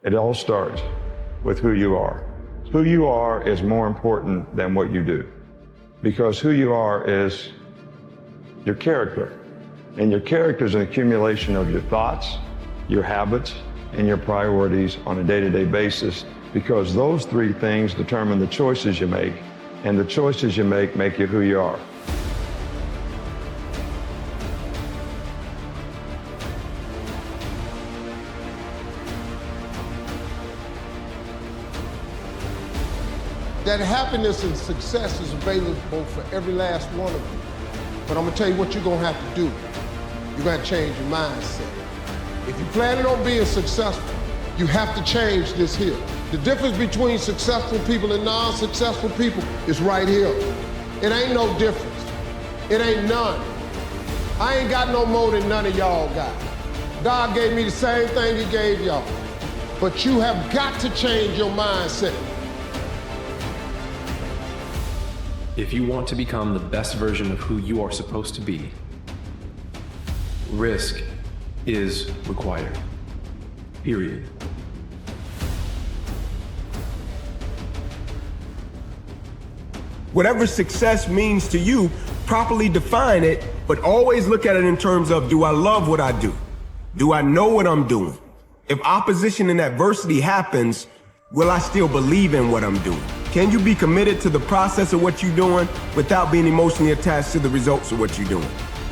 It all starts with who you are. Who you are is more important than what you do, because who you are is your character. And your character is an accumulation of your thoughts, your habits, and your priorities on a day-to-day basis, because those three things determine the choices you make, and the choices you make you who you are. That happiness and success is available for every last one of you. But I'm gonna tell you what you're gonna have to do. You're gonna change your mindset. If you're planning on being successful, you have to change this here. The difference between successful people and non-successful people is right here. It ain't no difference. It ain't none. I ain't got no more than none of y'all got. God gave me the same thing he gave y'all. But you have got to change your mindset. If you want to become the best version of who you are supposed to be, risk is required. Period. Whatever success means to you, properly define it, but always look at it in terms of, do I love what I do? Do I know what I'm doing? If opposition and adversity happens, will I still believe in what I'm doing? Can you be committed to the process of what you're doing without being emotionally attached to the results of what you're doing?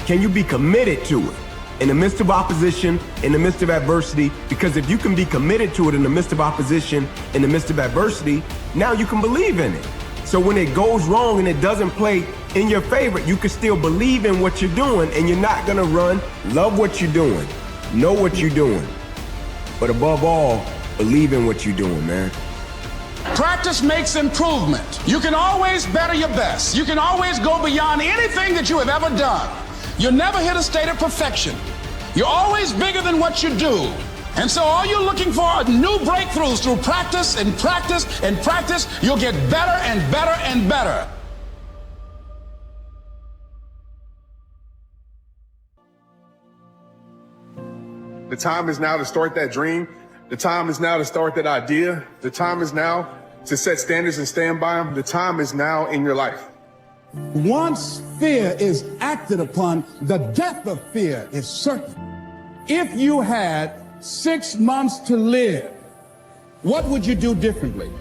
Can you be committed to it in the midst of opposition, in the midst of adversity? Because if you can be committed to it in the midst of opposition, in the midst of adversity, now you can believe in it. So when it goes wrong and it doesn't play in your favor, you can still believe in what you're doing, and you're not gonna run. Love what you're doing, know what you're doing, but above all, believe in what you're doing, man. Practice makes improvement. You can always better your best. You can always go beyond anything that you have ever done. You'll never hit a state of perfection. You're always bigger than what you do. And so all you're looking for are new breakthroughs through practice and practice and practice. You'll get better and better and better. The time is now to start that dream. The time is now to start that idea. The time is now to set standards and stand by them. The time is now in your life. Once fear is acted upon, the death of fear is certain. If you had 6 months to live, what would you do differently?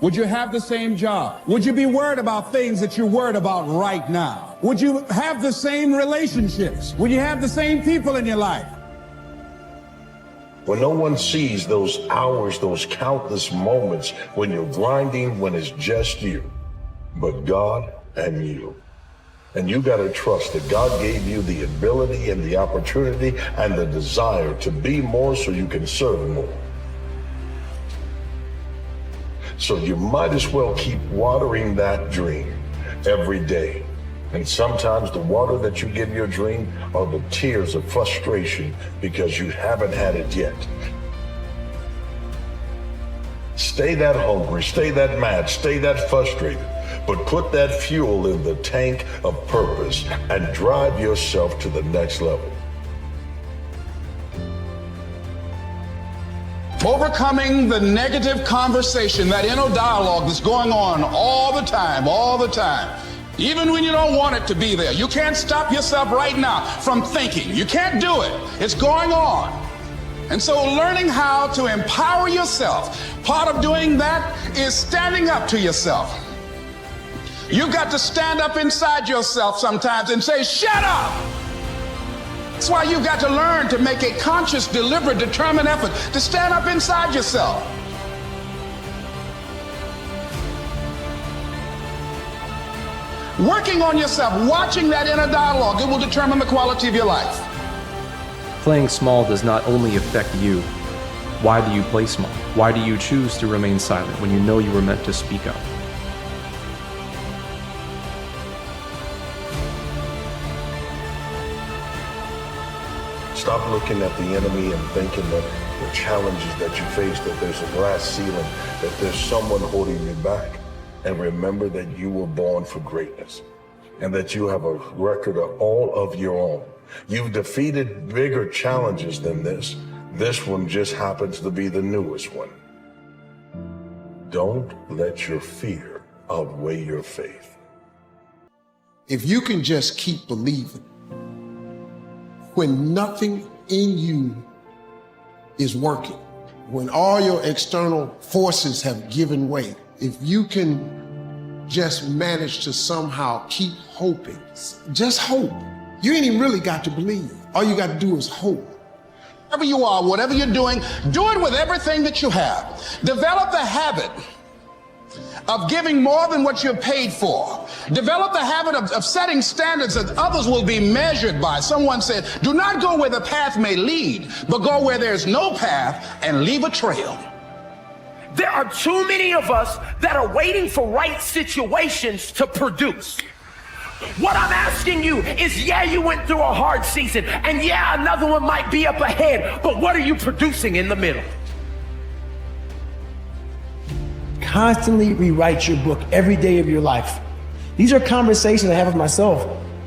Would you have the same job? Would you be worried about things that you're worried about right now? Would you have the same relationships? Would you have the same people in your life? When no one sees those hours, those countless moments when you're grinding, when it's just you, but God and you. And you got to trust that God gave you the ability and the opportunity and the desire to be more so you can serve more. So you might as well keep watering that dream every day. And sometimes the water that you give your dream are the tears of frustration because you haven't had it yet. Stay that hungry, stay that mad, stay that frustrated, but put that fuel in the tank of purpose and drive yourself to the next level. Overcoming the negative conversation, that inner dialogue that's going on all the time, even when you don't want it to be there. You can't stop yourself right now from thinking. You can't do it. It's going on. And so learning how to empower yourself, part of doing that is standing up to yourself. You've got to stand up inside yourself sometimes and say, shut up. That's why you've got to learn to make a conscious, deliberate, determined effort to stand up inside yourself. Working on yourself, watching that inner dialogue, it will determine the quality of your life. Playing small does not only affect you. Why do you play small? Why do you choose to remain silent when you know you were meant to speak up? Stop looking at the enemy and thinking that the challenges that you face, that there's a glass ceiling, that there's someone holding you back. And remember that you were born for greatness and that you have a record of all of your own. You've defeated bigger challenges than this, This one just happens to be the newest one. Don't let your fear outweigh your faith. If you can just keep believing, when nothing in you is working, when all your external forces have given way, if you can just manage to somehow keep hoping, just hope. You ain't even really got to believe. All you got to do is hope. Wherever you are, whatever you're doing, do it with everything that you have. Develop the habit of giving more than what you're paid for. Develop the habit of setting standards that others will be measured by. Someone said, do not go where the path may lead, but go where there's no path and leave a trail. There are too many of us that are waiting for right situations to produce. What I'm asking you is, yeah, you went through a hard season, and yeah, another one might be up ahead, but what are you producing in the middle? Constantly rewrite your book every day of your life. These are conversations I have with myself,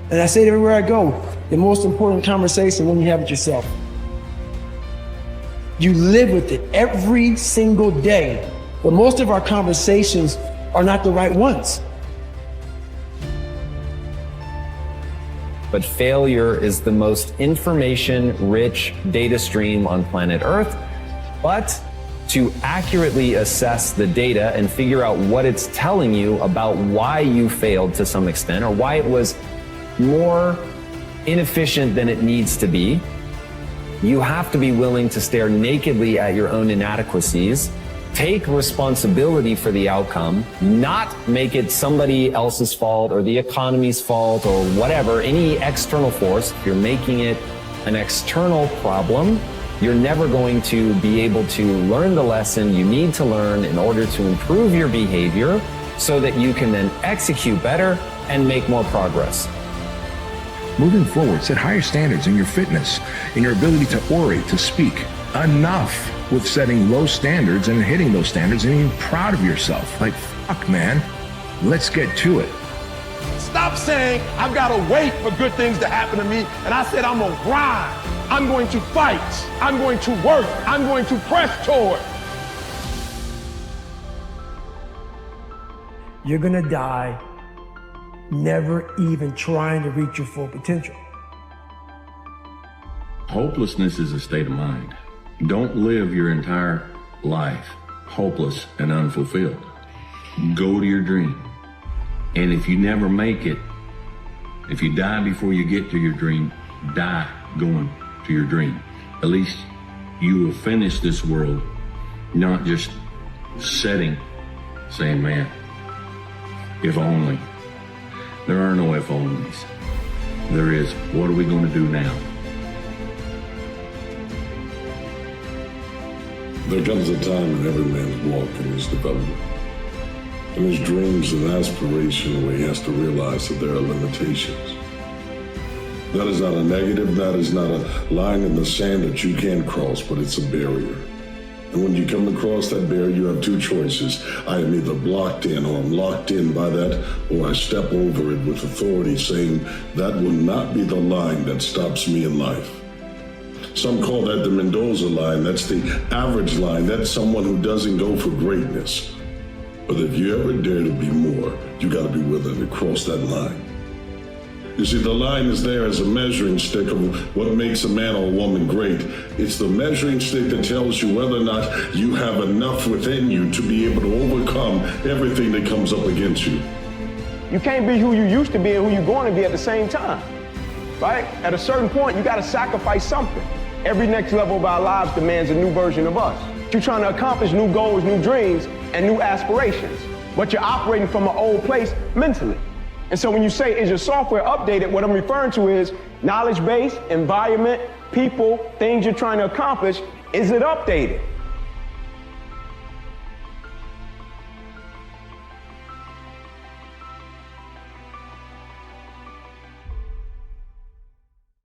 and I say it everywhere I go. The most important conversation when you have it yourself. You live with it every single day, but most of our conversations are not the right ones. But failure is the most information-rich data stream on planet Earth. But to accurately assess the data and figure out what it's telling you about why you failed to some extent, or why it was more inefficient than it needs to be, you have to be willing to stare nakedly at your own inadequacies, take responsibility for the outcome, not make it somebody else's fault or the economy's fault or whatever, any external force. If you're making it an external problem, you're never going to be able to learn the lesson you need to learn in order to improve your behavior so that you can then execute better and make more progress. Moving forward, set higher standards in your fitness, in your ability to orate, to speak. Enough with setting low standards and hitting those standards and being proud of yourself. Like, fuck, man, let's get to it. Stop saying, I've got to wait for good things to happen to me. And I said, I'm going to grind. I'm going to fight. I'm going to work. I'm going to press toward. You're gonna die never even trying to reach your full potential. Hopelessness is a state of mind. Don't live your entire life hopeless and unfulfilled. Go to your dream. And if you never make it, if you die before you get to your dream, die going to your dream. At least you will finish this world, not just saying, man, if only. There are no if onlys. There is, what are we going to do now? There comes a time in every man's walk in his development, in his dreams and aspirations, where he has to realize that there are limitations. That is not a negative, that is not a line in the sand that you can't cross, but it's a barrier. And when you come across that barrier, you have two choices. I am either blocked in or I'm locked in by that, or I step over it with authority, saying that will not be the line that stops me in life. Some call that the Mendoza line. That's the average line. That's someone who doesn't go for greatness. But if you ever dare to be more, you got to be willing to cross that line. You see, the line is there as a measuring stick of what makes a man or a woman great. It's the measuring stick that tells you whether or not you have enough within you to be able to overcome everything that comes up against you. You can't be who you used to be and who you're going to be at the same time, right? At a certain point, you got to sacrifice something. Every next level of our lives demands a new version of us. You're trying to accomplish new goals, new dreams, and new aspirations, but you're operating from an old place mentally. And so when you say, is your software updated, what I'm referring to is knowledge base, environment, people, things you're trying to accomplish, is it updated?